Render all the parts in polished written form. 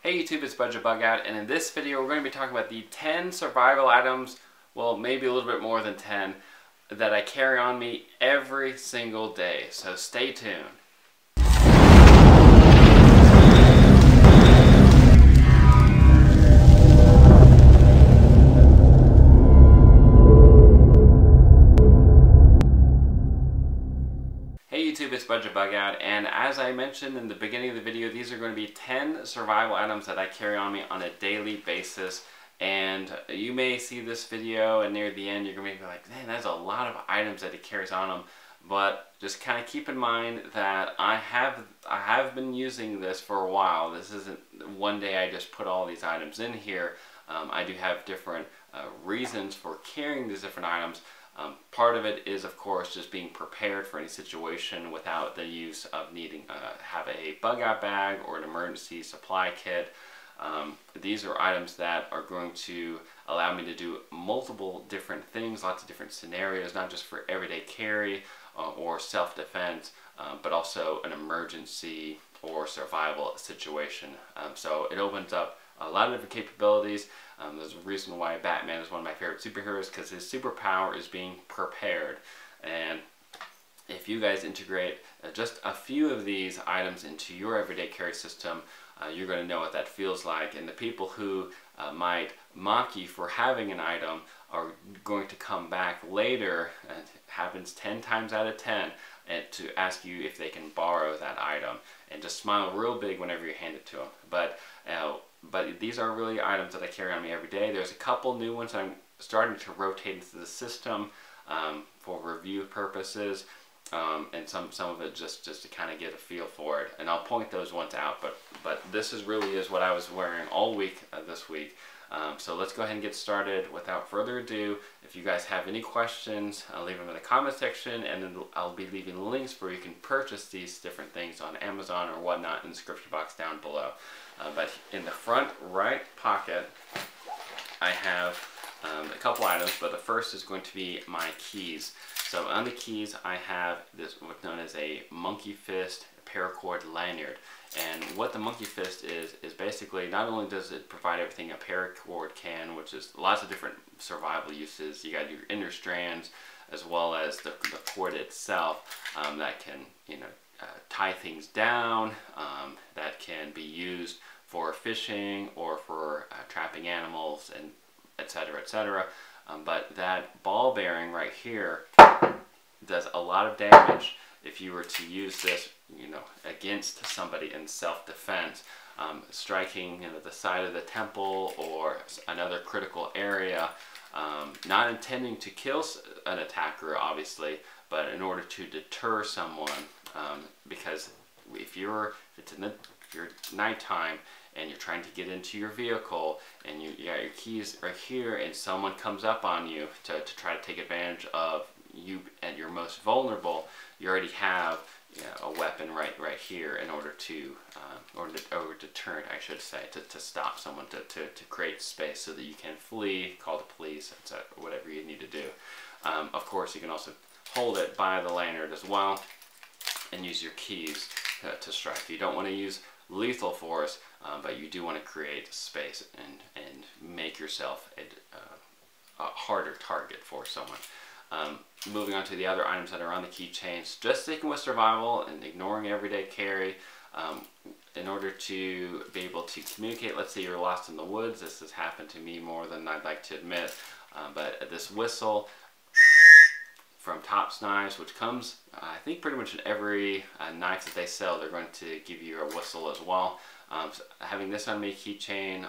Hey YouTube, it's Bugout, and in this video we're going to be talking about the 10 survival items, well maybe a little bit more than 10, that I carry on me every single day, so stay tuned. Hey YouTube, it's Bugout, and as I mentioned in the beginning of the video, these are going to be 10 survival items that I carry on me on a daily basis. And you may see this video and near the end you're going to be like, man, that's a lot of items that he carries on him. But just kind of keep in mind that I have been using this for a while. This isn't one day I just put all these items in here. I do have different reasons for carrying these different items. Part of it is, of course, just being prepared for any situation without the use of needing have a bug out bag or an emergency supply kit. These are items that are going to allow me to do multiple different things, lots of different scenarios, not just for everyday carry or self-defense, but also an emergency or survival situation. So it opens up a lot of different capabilities. There's a reason why Batman is one of my favorite superheroes, because his superpower is being prepared. And if you guys integrate just a few of these items into your everyday carry system, you're going to know what that feels like. And the people who might mock you for having an item are going to come back later, and it happens 10 times out of 10, and to ask you if they can borrow that item, and just smile real big whenever you hand it to them. But these are really items that I carry on me every day. There's a couple new ones I'm starting to rotate into the system for review purposes, and some of it just to kind of get a feel for it. And I'll point those ones out. But this really is what I was wearing all week this week. So let's go ahead and get started. Without further ado, if you guys have any questions, I'll leave them in the comment section, and then I'll be leaving links where you can purchase these different things on Amazon or whatnot in the description box down below. But in the front right pocket, I have a couple items, but the first is going to be my keys. So on the keys, I have this what's known as a monkey fist paracord lanyard. And what the monkey fist is basically, not only does it provide everything a paracord can, which is lots of different survival uses. You got your inner strands as well as the cord itself that can, tie things down, that can be used for fishing or for trapping animals, and etc., etc. But that ball bearing right here does a lot of damage if you were to use this, against somebody in self-defense, striking the side of the temple or another critical area, not intending to kill an attacker, obviously, but in order to deter someone, because if it's your nighttime and you're trying to get into your vehicle and you got your keys right here, and someone comes up on you to try to take advantage of you at your most vulnerable, you already have a weapon right here in order to, or deterrent, I should say, to stop someone, to create space so that you can flee, call the police, etc., whatever you need to do. Of course, you can also hold it by the lanyard as well and use your keys to strike. You don't want to use lethal force, but you do want to create space and make yourself a harder target for someone. Moving on to the other items that are on the keychains, just sticking with survival and ignoring everyday carry. In order to be able to communicate, let's say you're lost in the woods. This has happened to me more than I'd like to admit, but this whistle from Tops Knives, which comes, I think, pretty much in every knife that they sell, they're going to give you a whistle as well. So having this on my keychain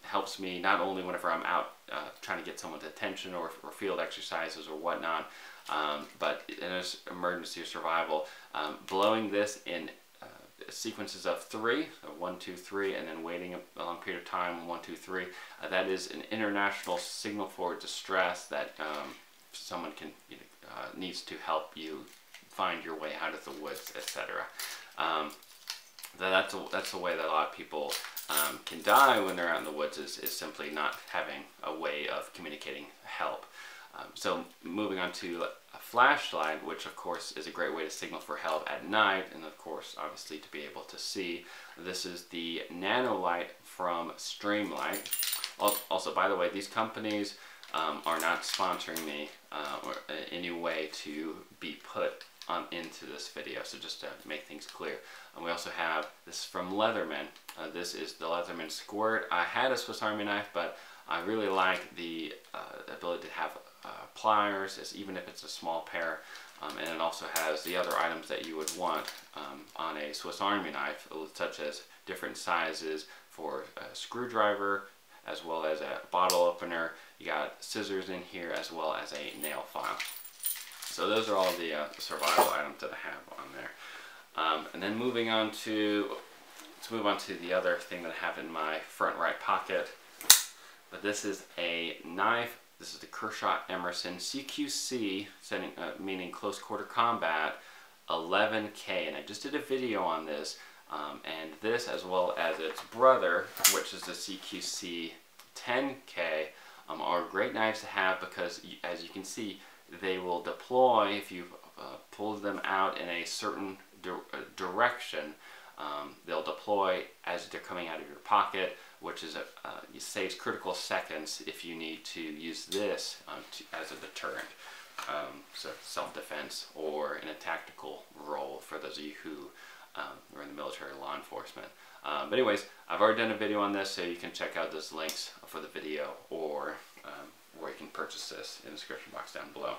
helps me not only whenever I'm out trying to get someone's attention or field exercises or whatnot, but in an emergency or survival. Blowing this in sequences of 3, so 1, 2, 3, and then waiting a long period of time, 1, 2, 3. That is an international signal for distress that someone can needs to help you find your way out of the woods, etc. That's a way that a lot of people can die when they're out in the woods, is simply not having a way of communicating help. So moving on to a flashlight, which of course is a great way to signal for help at night, and of course obviously to be able to see. This is the Nano Light from Streamlight. Also, by the way, these companies are not sponsoring me or any way to be put into this video, so just to make things clear. We also have this from Leatherman. This is the Leatherman Squirt. I had a Swiss Army knife, but I really like the ability to have pliers, even if it's a small pair, and it also has the other items that you would want on a Swiss Army knife, such as different sizes for a screwdriver, as well as a bottle opener. You got scissors in here, as well as a nail file. So those are all the survival items that I have on there. And then let's move on to the other thing that I have in my front right pocket. But this is a knife. This is the Kershaw Emerson CQC, meaning Close Quarter Combat 11K. And I just did a video on this. And this, as well as its brother, which is the CQC 10K, are great knives to have because, as you can see, they will deploy if you pull them out in a certain direction. They'll deploy as they're coming out of your pocket, which is it saves critical seconds if you need to use this as a deterrent. So self-defense or in a tactical role for those of you who are in the military or law enforcement. But anyways, I've already done a video on this, so you can check out those links for the video or where you can purchase this in the description box down below.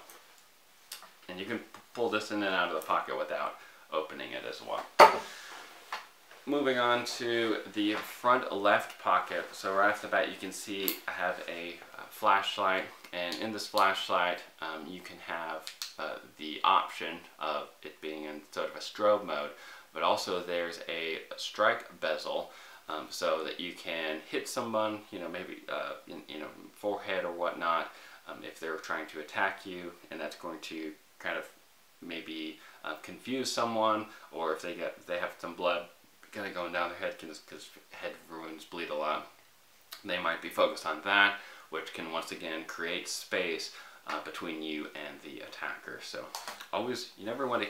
And you can pull this in and out of the pocket without opening it as well. Moving on to the front left pocket. So right off the bat you can see I have a flashlight, and in this flashlight you can have the option of it being in sort of a strobe mode, but also there's a strike bezel, so that you can hit someone, maybe in forehead or whatnot, if they're trying to attack you, and that's going to kind of maybe confuse someone, or if they have some blood kind of going down their head, because head wounds bleed a lot. They might be focused on that, which can once again create space between you and the attacker. So always, you never want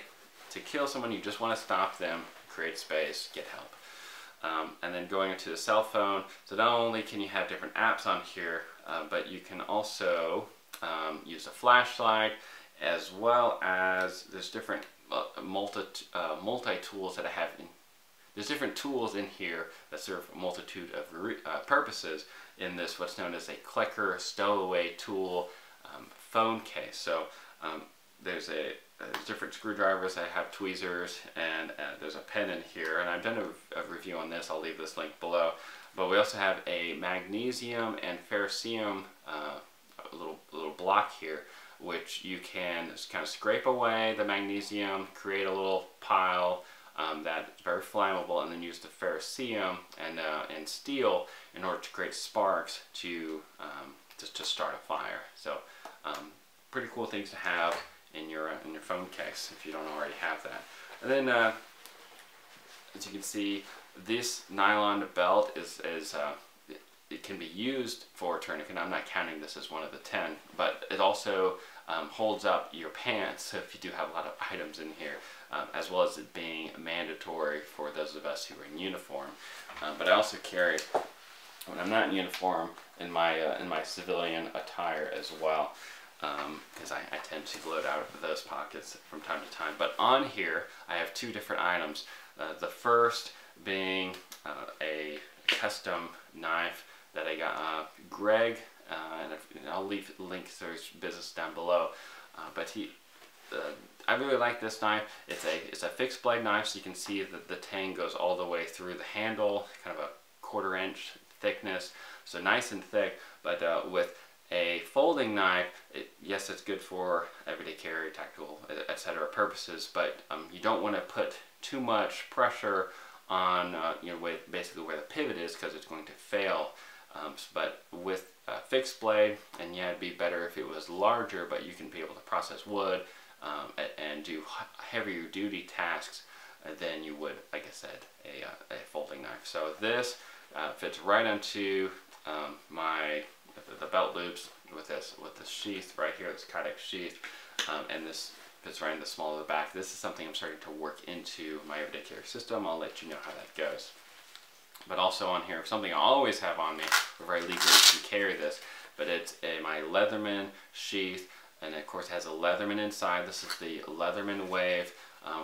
to kill someone, you just want to stop them, create space, get help. And then going into the cell phone, so not only can you have different apps on here, but you can also use a flashlight, as well as there's different multi-tools that I have in. There's different tools in here that serve a multitude of purposes in this, what's known as a clicker stowaway tool phone case. So there's different screwdrivers, I have tweezers, and there's a pen in here, and I've done a review on this, I'll leave this link below. But we also have a magnesium and ferrocerium little block here, which you can just kind of scrape away the magnesium, create a little pile that's very flammable, and then use the ferrocerium and steel in order to create sparks to start a fire. So pretty cool things to have in your phone case if you don't already have that. And then as you can see, this nylon belt it can be used for a tourniquet. I'm not counting this as one of the 10, but it also holds up your pants if you do have a lot of items in here, as well as it being mandatory for those of us who are in uniform. But I also carry, when I'm not in uniform, in my civilian attire as well, because I tend to load out of those pockets from time to time. But on here I have two different items. The first being a custom knife that I got Greg, and I'll leave links to his business down below. But I really like this knife. It's a fixed blade knife, so you can see that the tang goes all the way through the handle, kind of a 1/4 inch thickness, so nice and thick. But with a folding knife, yes, it's good for everyday carry, tactical, etc. purposes, but you don't want to put too much pressure on basically where the pivot is, because it's going to fail. But with a fixed blade, and yeah, it'd be better if it was larger, but you can be able to process wood and do heavier duty tasks than you would, like I said, a folding knife. So this fits right onto my the belt loops with this sheath right here, this Kydex sheath, and this fits right in the small of the back. This is something I'm starting to work into my everyday carry system. I'll let you know how that goes. But also on here, something I always have on me, where I legally can carry this, but it's my Leatherman sheath, and of course it has a Leatherman inside. This is the Leatherman Wave,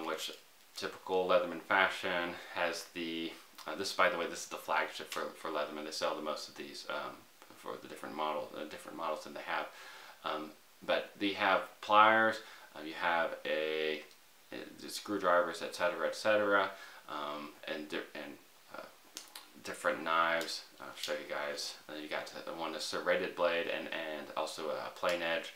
which typical Leatherman fashion has the, this, by the way, this is the flagship for Leatherman. They sell the most of these for the different models that they have. But they have pliers, you have the screwdrivers, etc., etc., and different knives. I'll show you guys. You got the one that's a serrated blade and also a plain edge.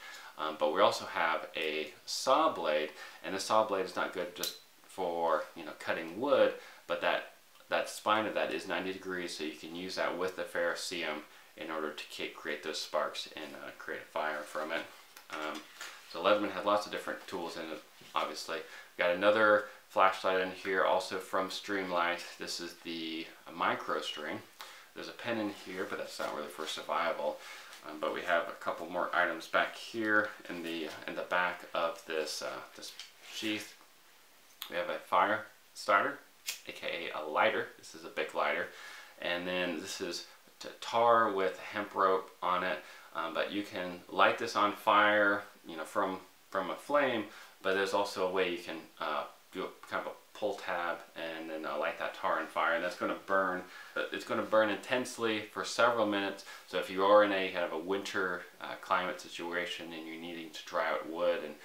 But we also have a saw blade, and the saw blade is not good just for, you know, cutting wood, but that spine of that is 90 degrees, so you can use that with the ferrocerium in order to create those sparks and create a fire from it. So Leatherman has lots of different tools in it, obviously. We've got another flashlight in here, also from Streamlight. This is the micro string. There's a pen in here, but that's not really for survival. But we have a couple more items back here in the back of this this sheath. We have a fire starter, aka a lighter. This is a big lighter, and then this is tar with hemp rope on it. But you can light this on fire, you know, from a flame. But there's also a way you can do a kind of a pull tab and then light that tar on fire, and that's going to burn. It's going to burn intensely for several minutes. So if you are in a kind of a winter climate situation and you're needing to dry out wood and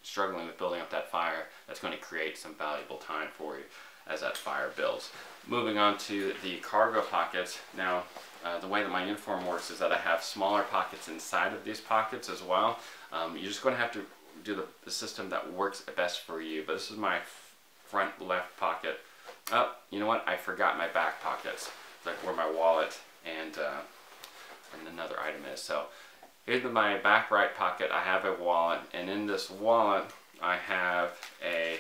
struggling with building up that fire, that's going to create some valuable time for you as that fire builds. Moving on to the cargo pockets. Now, the way that my uniform works is that I have smaller pockets inside of these pockets as well. You're just going to have to do the system that works best for you. But this is my front left pocket. Oh, you know what? I forgot my back pockets, like where my wallet and another item is. So here's my back right pocket. I have a wallet, and in this wallet I have a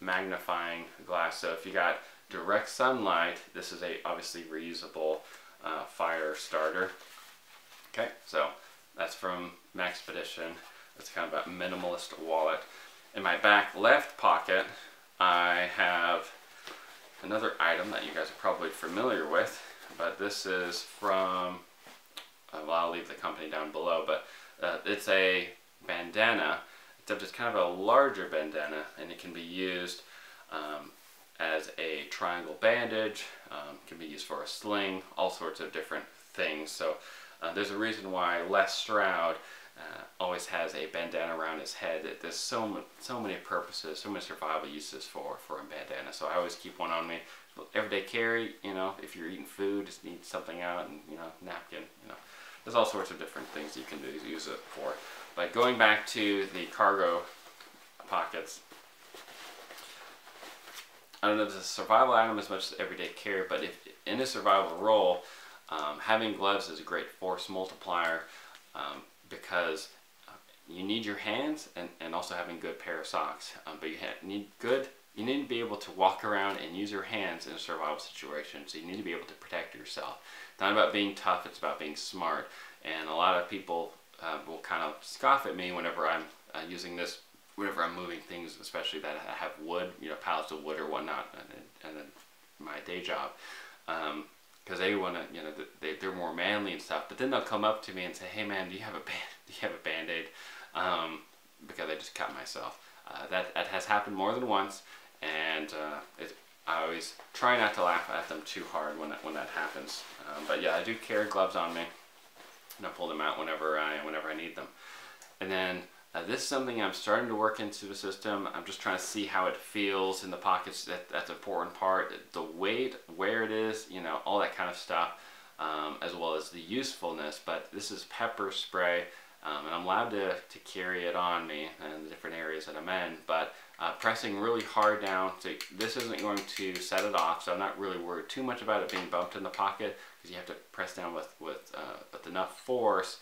magnifying glass. So if you got direct sunlight, this is a obviously reusable fire starter. Okay, so that's from Maxpedition. It's kind of a minimalist wallet. In my back left pocket, I have another item that you guys are probably familiar with, but this is from, well, I'll leave the company down below, but it's a bandana, except it's kind of a larger bandana, and it can be used as a triangle bandage, can be used for a sling, all sorts of different things. So there's a reason why Les Stroud always has a bandana around his head. There's so many purposes, so many survival uses for a bandana. So I always keep one on me. Everyday carry, you know, if you're eating food, just need something out, and, you know, napkin, you know. There's all sorts of different things you can use it for. But going back to the cargo pockets, I don't know if it's a survival item as much as everyday carry, but if in a survival role, having gloves is a great force multiplier, because you need your hands and also having a good pair of socks. But you need to be able to walk around and use your hands in a survival situation. So you need to be able to protect yourself. It's not about being tough, it's about being smart. And a lot of people will kind of scoff at me whenever I'm using this, whenever I'm moving things, especially that have wood, you know, pallets of wood or whatnot, and then my day job. Because they want to, you know, they're more manly and stuff. But then they'll come up to me and say, "Hey man, do you have a Band-Aid?" Because I just cut myself. That has happened more than once, and I always try not to laugh at them too hard when that happens. But yeah, I do carry gloves on me, and I pull them out whenever I need them. And then this is something I'm starting to work into the system. I'm just trying to see how it feels in the pockets. That's an important part. The weight, where it is, you know, all that kind of stuff, as well as the usefulness. But this is pepper spray, and I'm allowed to carry it on me in the different areas that I'm in. But pressing really hard down, so this isn't going to set it off. So I'm not really worried too much about it being bumped in the pocket, because you have to press down with enough force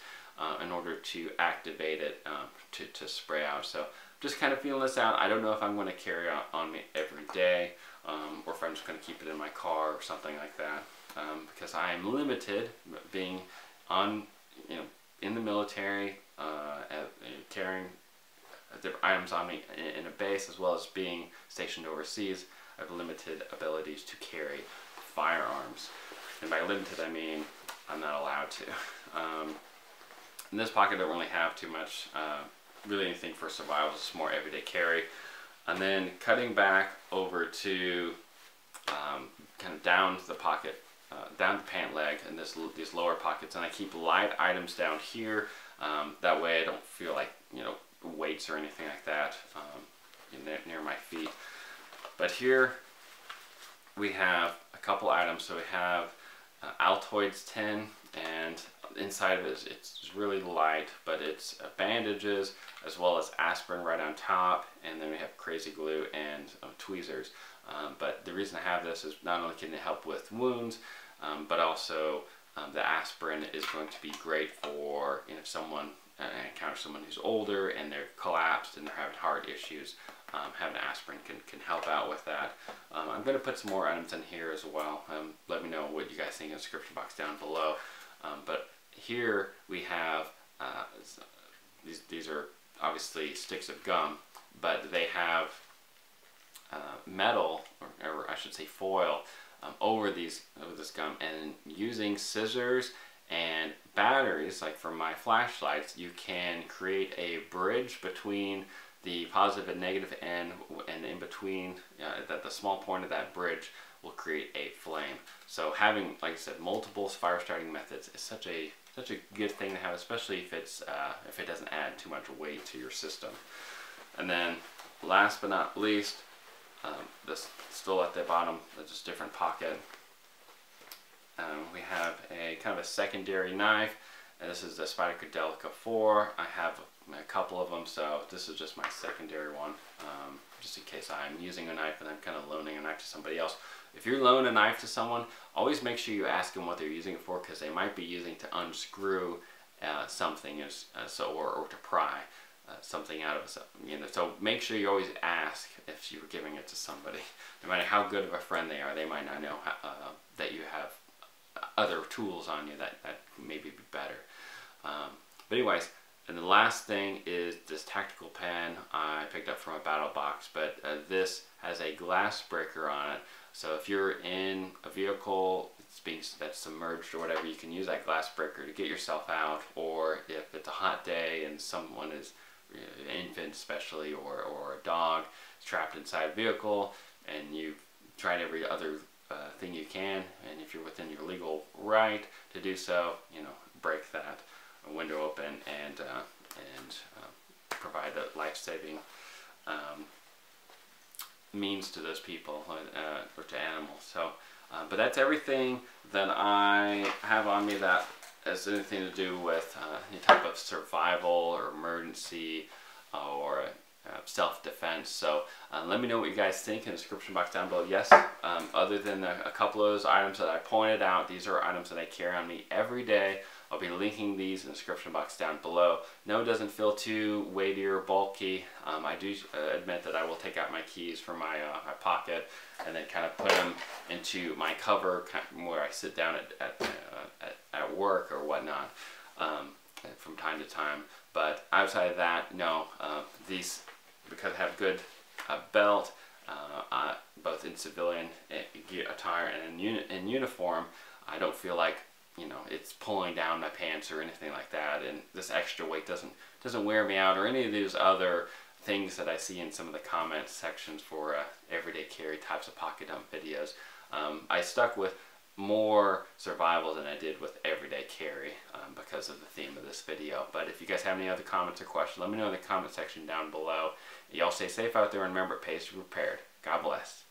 in order to activate it to spray out. So just kind of feeling this out. I don't know if I'm going to carry it on me every day, or if I'm just going to keep it in my car or something like that, because I am limited being on, in the military, carrying different items on me in a base, as well as being stationed overseas, I have limited abilities to carry firearms. And by limited, I mean I'm not allowed to. In this pocket, I don't really have too much, really anything for survival, just more everyday carry. And then cutting back over to kind of down the pocket, down the pant leg, and these lower pockets, and I keep light items down here. That way I don't feel like, weights or anything like that near my feet. But here we have a couple items. So we have Altoids tin, and inside of it it's really light, but it's bandages as well as aspirin right on top, and then we have crazy glue and tweezers. But the reason I have this is not only can it help with wounds, but also the aspirin is going to be great for if someone encounters someone who's older and they're collapsed and they're having heart issues. Having aspirin can help out with that. I'm going to put some more items in here as well. Let me know what you guys think in the description box down below. But here we have these are obviously sticks of gum, but they have metal, or I should say foil, over this gum, and using scissors and batteries, like for my flashlights, you can create a bridge between the positive and negative end, and in between the small point of that bridge will create a flame. So having, like I said, multiple fire starting methods is such a good thing to have, especially if it doesn't add too much weight to your system. And then last but not least, this still at the bottom, just different pocket. We have a kind of a secondary knife, and this is the Spyderco Delica 4. I have a couple of them, so this is just my secondary one, just in case I'm using a knife and I'm kind of loaning a knife to somebody else. If you're loaning a knife to someone, always make sure you ask them what they're using it for, because they might be using to unscrew something, or to pry something out of something. So make sure you always ask if you're giving it to somebody. No matter how good of a friend they are, they might not know that you have other tools on you that maybe be better. But anyways, and the last thing is this tactical pen I picked up from a battle box, but this has a glass breaker on it. So if you're in a vehicle that's submerged or whatever, you can use that glass breaker to get yourself out, or if it's a hot day and someone is, an infant especially, or a dog is trapped inside a vehicle, and you've tried every other thing you can, and if you're within your legal right to do so, break that window open and provide a life-saving means to those people or to animals. So, but that's everything that I have on me that has anything to do with any type of survival or emergency or self-defense. So let me know what you guys think in the description box down below. Yes, other than a couple of those items that I pointed out, these are items that I carry on me every day. I'll be linking these in the description box down below. No, it doesn't feel too weighty or bulky. I do admit that I will take out my keys from my pocket and then kind of put them into my cover where I sit down at work or whatnot from time to time. But outside of that, no, these, because I have good belt, both in civilian gear attire and in uniform, I don't feel like it's pulling down my pants or anything like that, and this extra weight doesn't wear me out, or any of these other things that I see in some of the comment sections for everyday carry types of pocket dump videos. I stuck with more survival than I did with everyday carry because of the theme of this video. But if you guys have any other comments or questions, let me know in the comment section down below. Y'all stay safe out there, and remember, it pays to be prepared. God bless.